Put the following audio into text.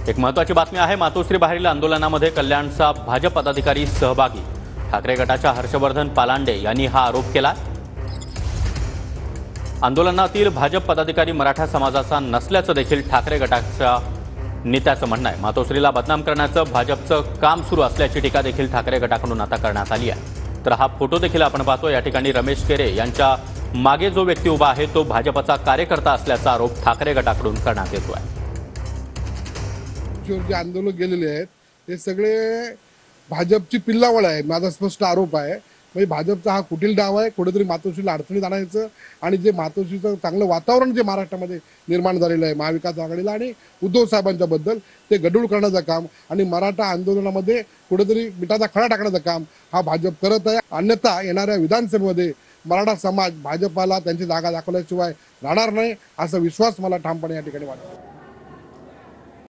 एक महत्त्वाची बातमी आहे। मातोश्री बाहेरील आंदोलनामध्ये कल्याणचा भाजप पदाधिकारी सहभागी। ठाकरे गटाच्या हर्षवर्धन पालांडे यांनी हा आरोप केला। आंदोलनातील भाजप पदाधिकारी मराठा समाजाचा नसल्याचं देखील ठाकरे गटाच्या नेत्याचं म्हणणं आहे। मातोश्रीला बदनाम करण्याचं भाजपचं काम सुरू असल्याची टीका देखील ठाकरे गटाकडून आता करण्यात आली आहे। तर हा फोटो देखील आपण पाहतो। या ठिकाणी रमेश केरे यांच्या मागे जो व्यक्ती उभा आहे तो भाजपचा कार्यकर्ता असल्याचा आरोप ठाकरे गटाकडून करण्यात येतो आहे। जे आंदोलक गेलेले आहेत ते सगळे भाजपची पिल्लावळ आहे। माझा स्पष्ट आरोप आहे। म्हणजे भाजपचा हा कुटील डाव आहे। कुठेतरी मातोश्रीला अडचणीत आणायचं आणि जे मातोश्रीचं चांगलं वातावरण जे महाराष्ट्रामध्ये निर्माण झालेलं आहे महाविकास आघाडीला आणि उद्धव साहेबांच्या बद्दल ते गडूळ करण्याचं काम आणि मराठा आंदोलनामध्ये कुठेतरी मिठाचा खडा टाकण्याचं काम हा भाजप करत आहे। अन्यथा येणाऱ्या विधानसभेमध्ये मराठा समाज भाजपाला त्यांची जागा दाखवल्याशिवाय राहणार नाही असा विश्वास मला ठामपणे या ठिकाणी वाटतो।